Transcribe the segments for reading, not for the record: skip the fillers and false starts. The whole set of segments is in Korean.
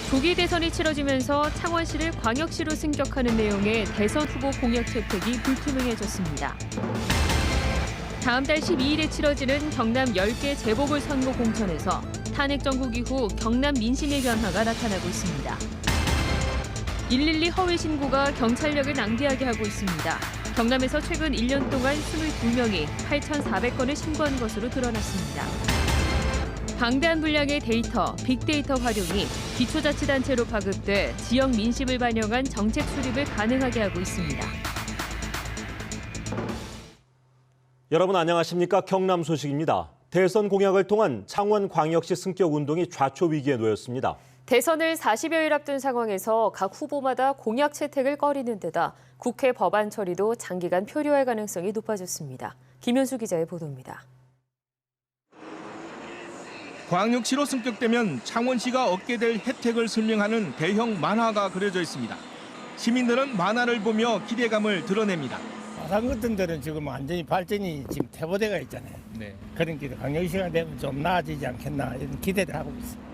조기 대선이 치러지면서 창원시를 광역시로 승격하는 내용의 대선 후보 공약 채택이 불투명해졌습니다. 다음 달 12일에 치러지는 경남 10개 재보궐선거 공천에서 탄핵 정국 이후 경남 민심의 변화가 나타나고 있습니다. 112 허위 신고가 경찰력을 낭비하게 하고 있습니다. 경남에서 최근 1년 동안 22명이 8,400건을 신고한 것으로 드러났습니다. 방대한 분량의 데이터, 빅데이터 활용이 기초자치단체로 파급돼 지역 민심을 반영한 정책 수립을 가능하게 하고 있습니다. 여러분 안녕하십니까? 경남 소식입니다. 대선 공약을 통한 창원광역시 승격 운동이 좌초 위기에 놓였습니다. 대선을 40여일 앞둔 상황에서 각 후보마다 공약 채택을 꺼리는 데다 국회 법안 처리도 장기간 표류할 가능성이 높아졌습니다. 김현수 기자의 보도입니다. 광역시로 승격되면 창원시가 얻게 될 혜택을 설명하는 대형 만화가 그려져 있습니다. 시민들은 만화를 보며 기대감을 드러냅니다. 다른 것들은 지금 완전히 발전이 지금 퇴보되어 있잖아요. 네. 그런 기대, 광역시가 되면 좀 나아지지 않겠나 이런 기대를 하고 있습니다.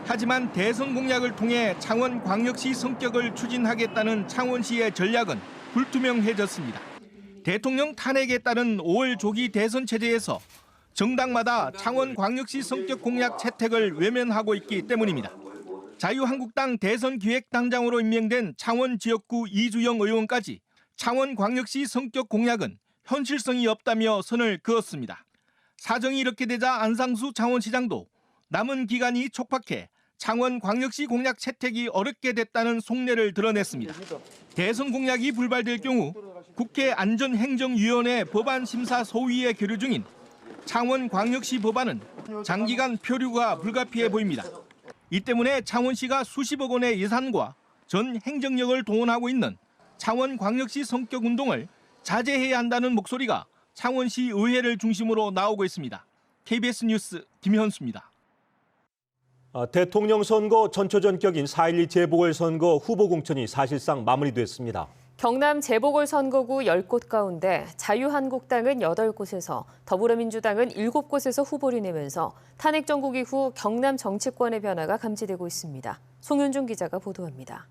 하지만 대선 공약을 통해 창원광역시 성격을 추진하겠다는 창원시의 전략은 불투명해졌습니다. 대통령 탄핵에 따른 5월 조기 대선 체제에서 정당마다 창원광역시 성격 공약 채택을 외면하고 있기 때문입니다. 자유한국당 대선기획당장으로 임명된 창원 지역구 이주영 의원까지 창원광역시 성격 공약은 현실성이 없다며 선을 그었습니다. 사정이 이렇게 되자 안상수 창원시장도 남은 기간이 촉박해 창원광역시 공약 채택이 어렵게 됐다는 속내를 드러냈습니다. 대선 공약이 불발될 경우 국회 안전행정위원회 법안심사 소위에 계류 중인 창원광역시 법안은 장기간 표류가 불가피해 보입니다. 이 때문에 창원시가 수십억 원의 예산과 전 행정력을 동원하고 있는 창원광역시 성격 운동을 자제해야 한다는 목소리가 창원시 의회를 중심으로 나오고 있습니다. KBS 뉴스 김현수입니다. 대통령 선거 전초전격인 4.12 재보궐선거 후보 공천이 사실상 마무리됐습니다. 경남 재보궐선거구 10곳 가운데 자유한국당은 8곳에서 더불어민주당은 7곳에서 후보를 내면서 탄핵 정국 이후 경남 정치권의 변화가 감지되고 있습니다. 송윤중 기자가 보도합니다.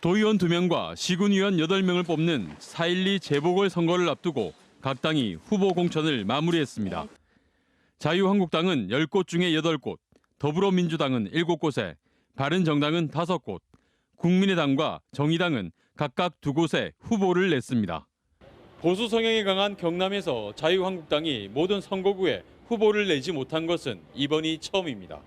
도의원 2명과 시군의원 8명을 뽑는 4.12 재보궐선거를 앞두고 각 당이 후보 공천을 마무리했습니다. 자유한국당은 10곳 중에 8곳, 더불어민주당은 7곳에, 바른정당은 5곳, 국민의당과 정의당은 각각 2곳에 후보를 냈습니다. 보수 성향이 강한 경남에서 자유한국당이 모든 선거구에 후보를 내지 못한 것은 이번이 처음입니다.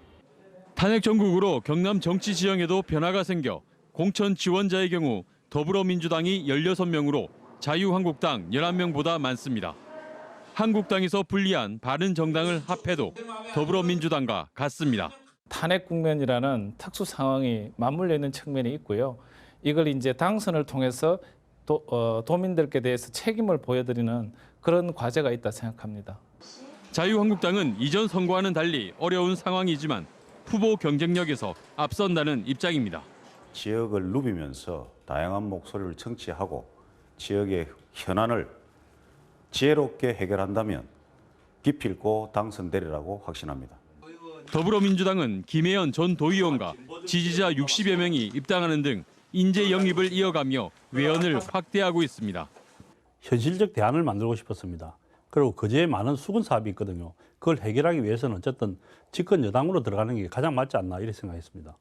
탄핵 정국으로 경남 정치 지형에도 변화가 생겨 공천 지원자의 경우 더불어민주당이 16명으로 자유한국당 11명보다 많습니다. 한국당에서 분리한 바른정당을 합해도 더불어민주당과 같습니다. 탄핵 국면이라는 특수 상황이 맞물려 있는 측면이 있고요. 이걸 이제 당선을 통해서 도민들께 대해서 책임을 보여드리는 그런 과제가 있다 생각합니다. 자유한국당은 이전 선거와는 달리 어려운 상황이지만 후보 경쟁력에서 앞선다는 입장입니다. 지역을 누비면서 다양한 목소리를 청취하고 지역의 현안을 지혜롭게 해결한다면 기필코 당선되리라고 확신합니다. 더불어민주당은 김혜연 전 도의원과 지지자 60여 명이 입당하는 등 인재 영입을 이어가며 외연을 확대하고 있습니다. 현실적 대안을 만들고 싶었습니다. 그리고 그제에 많은 수건 사업이 있거든요. 그걸 해결하기 위해서는 어쨌든 집권 여당으로 들어가는 게 가장 맞지 않나 이렇게 생각했습니다.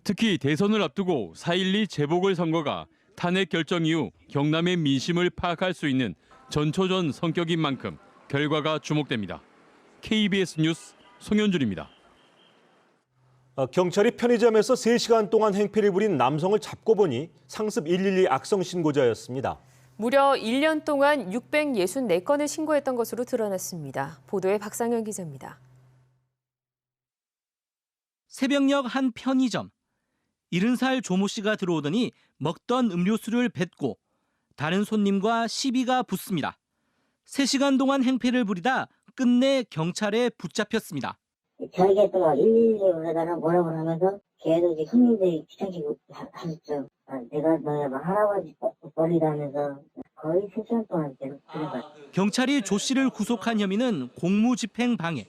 특히 대선을 앞두고 4.12 재보궐선거가 탄핵 결정 이후 경남의 민심을 파악할 수 있는 전초전 성격인 만큼 결과가 주목됩니다. KBS 뉴스 송현준입니다. 경찰이 편의점에서 3시간 동안 행패를 부린 남성을 잡고 보니 상습 112 악성 신고자였습니다. 무려 1년 동안 664건을 신고했던 것으로 드러났습니다. 보도에 박상현 기자입니다. 새벽녘 한 편의점. 70살 조모 씨가 들어오더니 먹던 음료수를 뱉고 다른 손님과 시비가 붙습니다. 3시간 동안 행패를 부리다 끝내 경찰에 붙잡혔습니다. 저에게 또 112에다가 뭐라고 하면서 걔도 이제 손님들이 귀찮게 하셨죠. 내가 너의 할아버지 버리다면서 거의 3시간 동안 계속 부려봤어요. 경찰이 조 씨를 구속한 혐의는 공무집행 방해.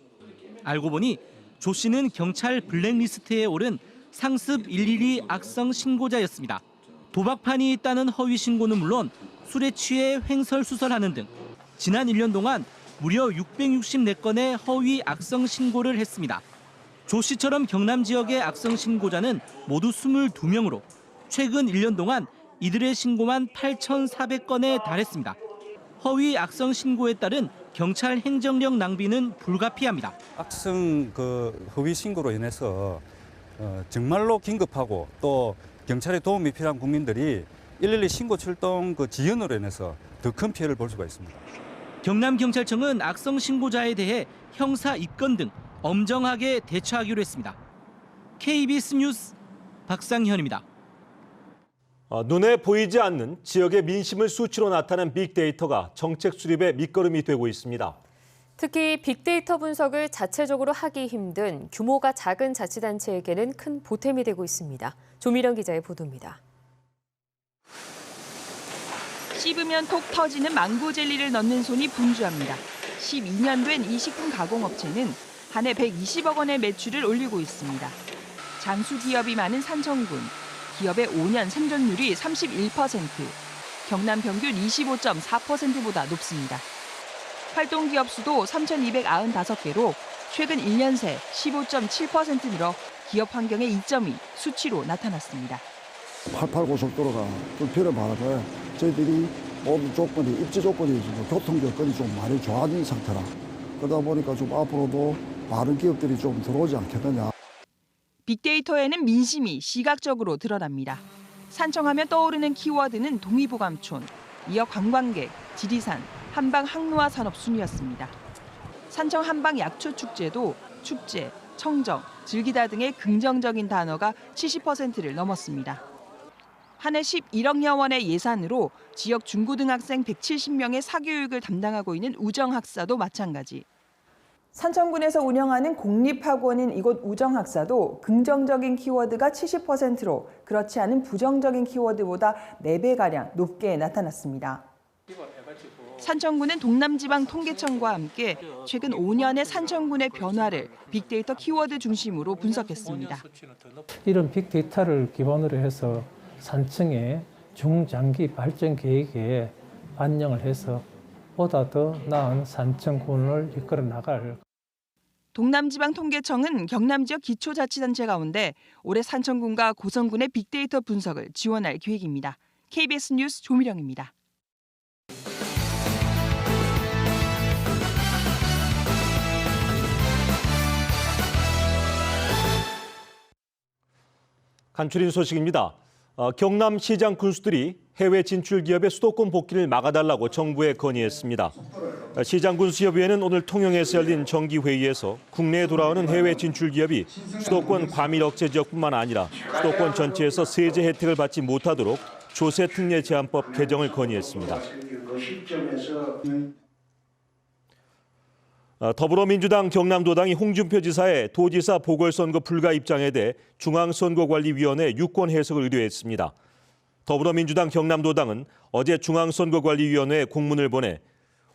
알고 보니 조 씨는 경찰 블랙리스트에 오른 상습 112 악성 신고자였습니다. 도박판이 있다는 허위 신고는 물론 술에 취해 횡설수설하는 등 지난 1년 동안 무려 664건의 허위 악성 신고를 했습니다. 조 씨처럼 경남 지역의 악성 신고자는 모두 22명으로 최근 1년 동안 이들의 신고만 8,400건에 달했습니다. 허위 악성 신고에 따른 경찰 행정력 낭비는 불가피합니다. 악성 허위 신고로 인해서 정말로 긴급하고 또 경찰의 도움이 필요한 국민들이 112 신고 출동 지연으로 인해서 더 큰 피해를 볼 수가 있습니다. 경남경찰청은 악성 신고자에 대해 형사 입건 등 엄정하게 대처하기로 했습니다. KBS 뉴스 박상현입니다. 눈에 보이지 않는 지역의 민심을 수치로 나타낸 빅데이터가 정책 수립의 밑거름이 되고 있습니다. 특히 빅데이터 분석을 자체적으로 하기 힘든 규모가 작은 자치단체에게는 큰 보탬이 되고 있습니다. 조미령 기자의 보도입니다. 씹으면 톡 터지는 망고 젤리를 넣는 손이 분주합니다. 12년 된 이 식품 가공업체는 한 해 120억 원의 매출을 올리고 있습니다. 장수 기업이 많은 산청군, 기업의 5년 생존율이 31%, 경남 평균 25.4%보다 높습니다. 활동 기업 수도 3,295개로 최근 1년 새 15.7% 늘어 기업 환경의 이점이 수치로 나타났습니다. 88 고속도로가 불필요한 바람에 저희들이 모든 조건이, 입지 조건이, 교통 여건이 좀 많이 좋아진 상태라 그러다 보니까 좀 앞으로도 많은 기업들이 좀 들어오지 않겠느냐. 빅데이터에는 민심이 시각적으로 드러납니다. 산청하면 떠오르는 키워드는 동의보감촌, 이어 관광객, 지리산, 한방 항로화 산업 순이었습니다. 산청 한방 약초축제도 축제, 청정, 즐기다 등의 긍정적인 단어가 70%를 넘었습니다. 한 해 11억여 원의 예산으로 지역 중고등학생 170명의 사교육을 담당하고 있는 우정학사도 마찬가지. 산청군에서 운영하는 공립학원인 이곳 우정학사도 긍정적인 키워드가 70%로 그렇지 않은 부정적인 키워드보다 4배가량 높게 나타났습니다. 산청군은 동남지방통계청과 함께 최근 5년의 산청군의 변화를 빅데이터 키워드 중심으로 분석했습니다. 이런 빅데이터를 기반으로 해서 산청의 중장기 발전 계획에 반영을 해서 보다 더 나은 산청군을 이끌어 나갈. 동남지방통계청은 경남 지역 기초자치단체 가운데 올해 산청군과 고성군의 빅데이터 분석을 지원할 계획입니다. KBS 뉴스 조미령입니다. 간추린 소식입니다. 경남시장 군수들이 해외 진출 기업의 수도권 복귀를 막아달라고 정부에 건의했습니다. 시장 군수협의회는 오늘 통영에서 열린 정기회의에서 국내에 돌아오는 해외 진출 기업이 수도권 과밀 억제 지역뿐만 아니라 수도권 전체에서 세제 혜택을 받지 못하도록 조세 특례 제한법 개정을 건의했습니다. 더불어민주당 경남도당이 홍준표 지사의 도지사 보궐선거 불가 입장에 대해 중앙선거관리위원회 유권 해석을 의뢰했습니다. 더불어민주당 경남도당은 어제 중앙선거관리위원회에 공문을 보내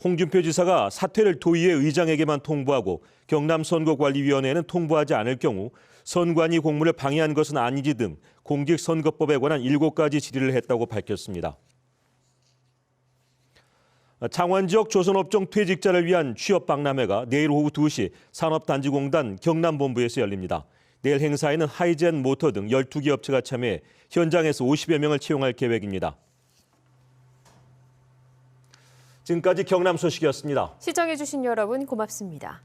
홍준표 지사가 사퇴를 도의회 의장에게만 통보하고 경남선거관리위원회에는 통보하지 않을 경우 선관위 공문을 방해한 것은 아닌지 등 공직선거법에 관한 7가지 질의를 했다고 밝혔습니다. 창원 지역 조선업종 퇴직자를 위한 취업박람회가 내일 오후 2시 산업단지공단 경남본부에서 열립니다. 내일 행사에는 하이젠 모터 등 12개 업체가 참여해 현장에서 50여 명을 채용할 계획입니다. 지금까지 경남 소식이었습니다. 시청해주신 여러분 고맙습니다.